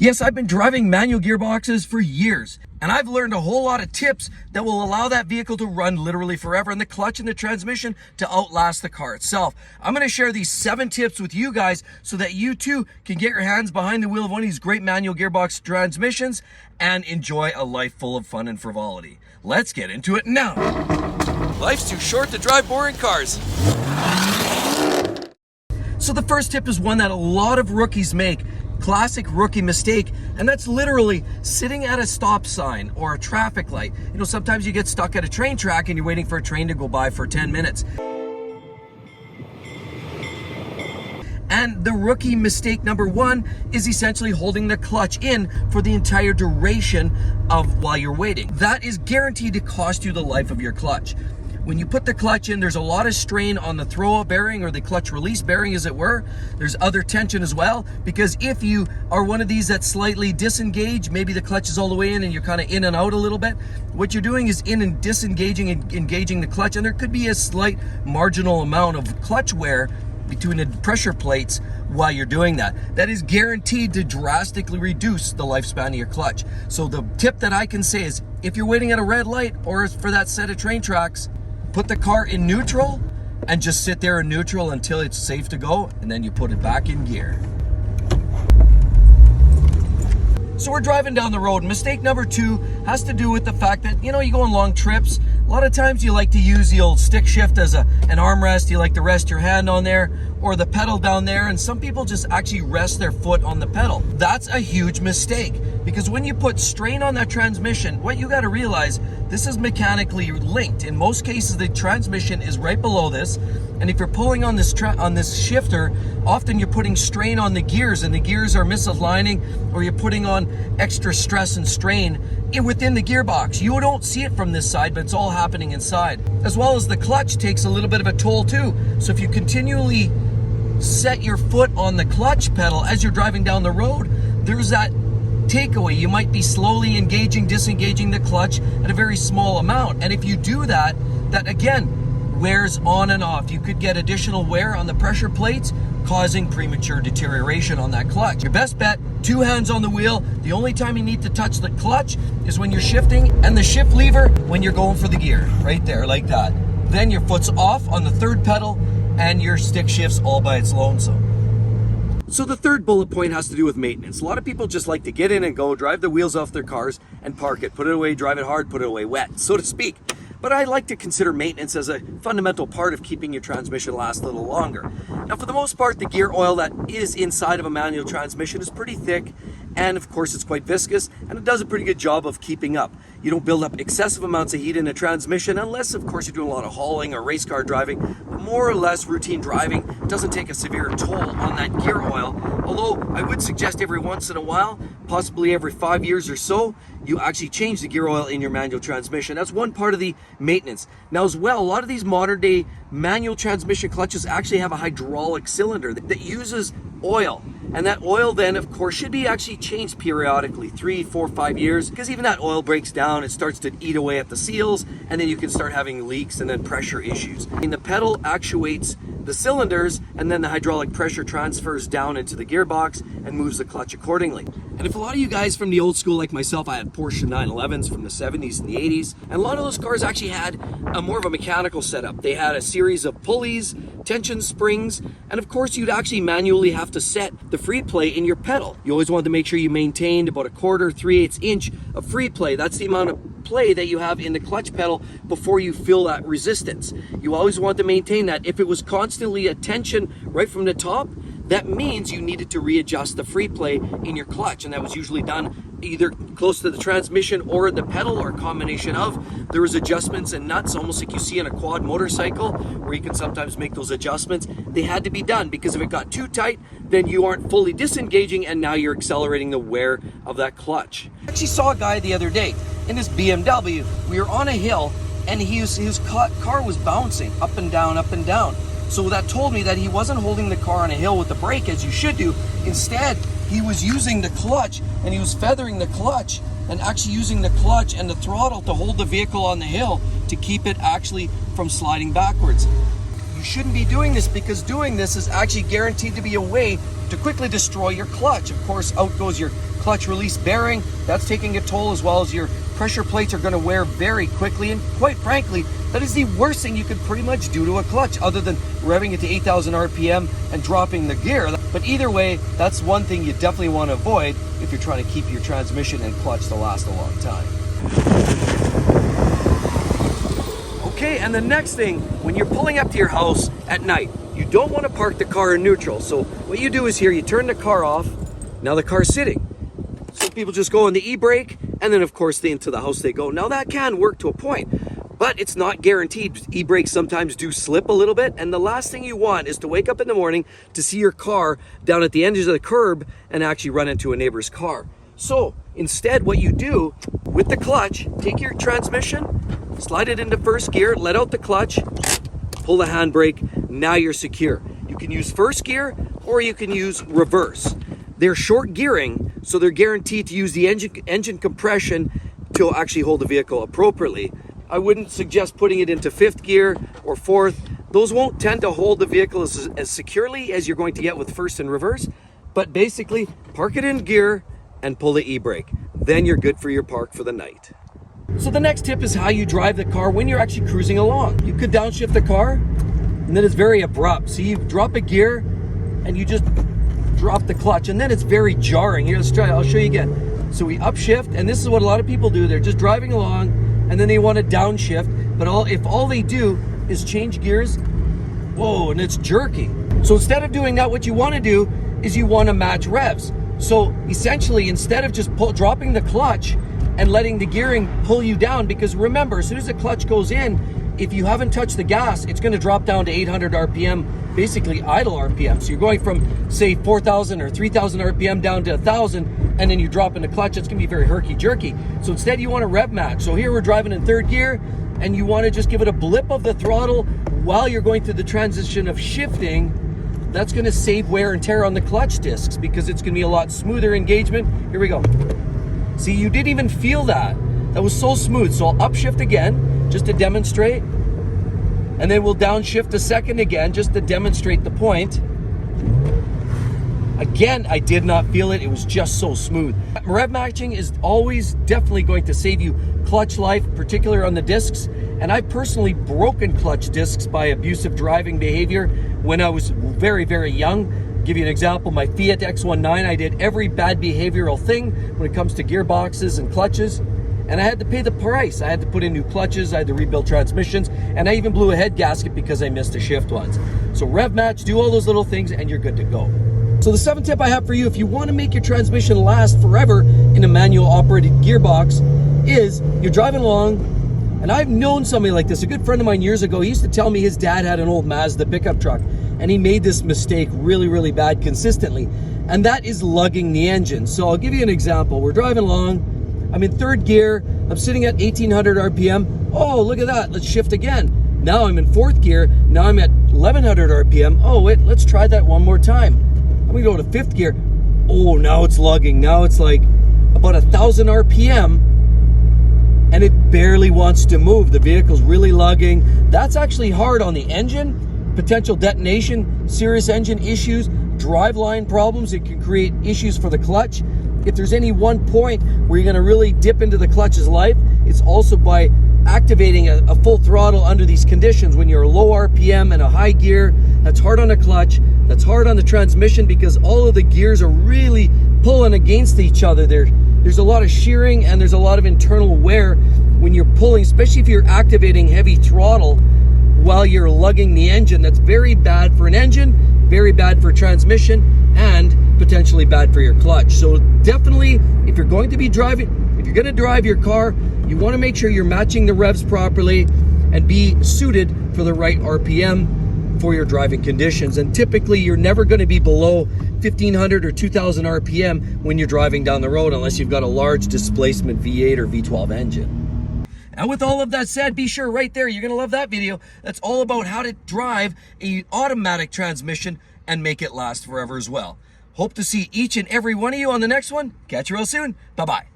Yes, I've been driving manual gearboxes for years, and I've learned a whole lot of tips that will allow that vehicle to run literally forever and the clutch and the transmission to outlast the car itself. I'm going to share these 7 tips with you guys so that you too can get your hands behind the wheel of one of these great manual gearbox transmissions and enjoy a life full of fun and frivolity. Let's get into it now. Life's too short to drive boring cars. So the first tip is one that a lot of rookies make. Classic rookie mistake, and that's literally sitting at a stop sign or a traffic light. You know, sometimes you get stuck at a train track and you're waiting for a train to go by for 10 minutes. And the rookie mistake number 1 is essentially holding the clutch in for the entire duration of while you're waiting. That is guaranteed to cost you the life of your clutch. When you put the clutch in, there's a lot of strain on the throw-out bearing or the clutch release bearing, as it were. There's other tension as well, because if you are one of these that slightly disengage, maybe the clutch is all the way in and you're kind of in and out a little bit, what you're doing is in and disengaging and engaging the clutch, and there could be a slight marginal amount of clutch wear between the pressure plates while you're doing that. That is guaranteed to drastically reduce the lifespan of your clutch. So the tip that I can say is, if you're waiting at a red light or for that set of train tracks, put the car in neutral and just sit there in neutral until it's safe to go, and then you put it back in gear. So we're driving down the road. Mistake number 2 has to do with the fact that, you know, you go on long trips. A lot of times you like to use the old stick shift as an armrest. You like to rest your hand on there or the pedal down there, and some people just actually rest their foot on the pedal. That's a huge mistake, because when you put strain on that transmission, what you got to realize, this is mechanically linked. In most cases, the transmission is right below this, and if you're pulling on this shifter, often you're putting strain on the gears, and the gears are misaligning, or you're putting on extra stress and strain within the gearbox. You don't see it from this side, but it's all happening inside. As well as the clutch takes a little bit of a toll too. So if you continually set your foot on the clutch pedal as you're driving down the road, there's that takeaway. You might be slowly engaging, disengaging the clutch at a very small amount. And if you do that, that again wears on and off. You could get additional wear on the pressure plates, causing premature deterioration on that clutch. Your best bet, 2 hands on the wheel. The only time you need to touch the clutch is when you're shifting, and the shift lever when you're going for the gear, right there, like that. Then your foot's off on the 3rd pedal, and your stick shifts all by its lonesome. So the 3rd bullet point has to do with maintenance. A lot of people just like to get in and go, drive the wheels off their cars and park it, put it away, drive it hard, put it away wet, so to speak. But I like to consider maintenance as a fundamental part of keeping your transmission last a little longer. Now, for the most part, the gear oil that is inside of a manual transmission is pretty thick, and of course it's quite viscous, and it does a pretty good job of keeping up. You don't build up excessive amounts of heat in a transmission unless, of course, you're doing a lot of hauling or race car driving. But more or less routine driving doesn't take a severe toll on that gear oil, although I would suggest every once in a while, possibly every 5 years or so, you actually change the gear oil in your manual transmission. That's one part of the maintenance. Now as well, a lot of these modern day manual transmission clutches actually have a hydraulic cylinder that uses oil, and that oil then of course should be actually changed periodically, 3, 4, 5 years, because even that oil breaks down, it starts to eat away at the seals, and then you can start having leaks and then pressure issues. And the pedal actuates the cylinders, and then the hydraulic pressure transfers down into the gearbox and moves the clutch accordingly. And if a lot of you guys from the old school like myself, I had Porsche 911s from the 70s and the 80s, and a lot of those cars actually had more of a mechanical setup. They had a series of pulleys, tension springs, and of course you'd actually manually have to set the free play in your pedal. You always wanted to make sure you maintained about 1/4, 3/8 inch of free play. That's the amount of play that you have in the clutch pedal before you feel that resistance. You always want to maintain that. If it was constantly a tension right from the top, that means you needed to readjust the free play in your clutch, and that was usually done either close to the transmission or the pedal, or a combination of. There was adjustments and nuts, almost like you see in a quad motorcycle, where you can sometimes make those adjustments. They had to be done, because if it got too tight, then you aren't fully disengaging, and now you're accelerating the wear of that clutch. I actually saw a guy the other day in this BMW. We were on a hill, and his car was bouncing up and down, up and down. So that told me that he wasn't holding the car on a hill with the brake as you should do. Instead, he was using the clutch, and he was feathering the clutch, and actually using the clutch and the throttle to hold the vehicle on the hill to keep it actually from sliding backwards. You shouldn't be doing this because doing this is actually guaranteed to be a way to quickly destroy your clutch. Of course, out goes your clutch release bearing. That's taking a toll, as well as your pressure plates are going to wear very quickly. And quite frankly, that is the worst thing you could pretty much do to a clutch, other than revving it to 8,000 RPM and dropping the gear. But either way, that's one thing you definitely want to avoid if you're trying to keep your transmission and clutch to last a long time. Okay, and the next thing, when you're pulling up to your house at night, you don't want to park the car in neutral. So what you do is here, you turn the car off. Now the car's sitting. So people just go on the e-brake, and then of course into the house they go. Now that can work to a point, but it's not guaranteed. E-brakes sometimes do slip a little bit, and the last thing you want is to wake up in the morning to see your car down at the edges of the curb and actually run into a neighbor's car. So instead, what you do with the clutch, take your transmission, slide it into first gear, let out the clutch, pull the handbrake. Now you're secure. You can use first gear or you can use reverse. They're short gearing, so they're guaranteed to use the engine compression to actually hold the vehicle appropriately. I wouldn't suggest putting it into fifth gear or fourth. Those won't tend to hold the vehicle as securely as you're going to get with first and reverse. But basically, park it in gear and pull the e-brake. Then you're good for your park for the night. So the next tip is how you drive the car when you're actually cruising along. You could downshift the car, and then it's very abrupt. So you drop a gear, and you just drop the clutch, and then it's very jarring. Here, let's try it. I'll show you again. So we upshift, and this is what a lot of people do. They're just driving along, and then they want to downshift. But if all they do is change gears, whoa, and it's jerky. So instead of doing that, what you want to do is you want to match revs. So essentially, instead of just dropping the clutch and letting the gearing pull you down, because remember, as soon as the clutch goes in, if you haven't touched the gas, it's going to drop down to 800 RPM, basically idle RPM. So you're going from, say, 4,000 or 3,000 RPM down to 1,000, and then you drop in the clutch. It's going to be very herky-jerky. So instead, you want to rev match. So here we're driving in third gear, and you want to just give it a blip of the throttle while you're going through the transition of shifting. That's going to save wear and tear on the clutch discs because it's going to be a lot smoother engagement. Here we go. See, you didn't even feel that. That was so smooth. So I'll upshift again just to demonstrate. And then we'll downshift a second again just to demonstrate the point. Again, I did not feel it. It was just so smooth. Rev matching is always definitely going to save you clutch life, particularly on the discs. And I've personally broken clutch discs by abusive driving behavior when I was very, very young. I'll give you an example, my Fiat X19, I did every bad behavioral thing when it comes to gearboxes and clutches, and I had to pay the price. I had to put in new clutches, I had to rebuild transmissions, and I even blew a head gasket because I missed a shift once. So rev match, do all those little things, and you're good to go. So the seventh tip I have for you, if you want to make your transmission last forever in a manual operated gearbox, is you're driving along, and I've known somebody like this. A good friend of mine years ago, he used to tell me his dad had an old Mazda pickup truck, and he made this mistake really, really bad consistently, and that is lugging the engine. So I'll give you an example. We're driving along, I'm in third gear, I'm sitting at 1800 RPM. Oh, look at that, let's shift again. Now I'm in fourth gear, now I'm at 1100 RPM. Oh wait, let's try that one more time. I'm gonna go to fifth gear. Oh, now it's lugging. Now it's like about 1,000 RPM, and it barely wants to move. The vehicle's really lugging. That's actually hard on the engine. Potential detonation, serious engine issues, driveline problems. It can create issues for the clutch. If there's any one point where you're gonna really dip into the clutch's life, it's also by activating a full throttle under these conditions. When you're low RPM and a high gear, that's hard on the clutch, that's hard on the transmission because all of the gears are really pulling against each other. There's a lot of shearing and there's a lot of internal wear when you're pulling, especially if you're activating heavy throttle while you're lugging the engine. That's very bad for an engine, very bad for transmission, and potentially bad for your clutch. So definitely, if you're going to be driving, if you're going to drive your car, you want to make sure you're matching the revs properly and be suited for the right RPM for your driving conditions. And typically, you're never going to be below 1,500 or 2,000 RPM when you're driving down the road, unless you've got a large displacement V8 or V12 engine. And with all of that said, be sure right there, you're going to love that video. That's all about how to drive an automatic transmission and make it last forever as well. Hope to see each and every one of you on the next one. Catch you real soon. Bye-bye.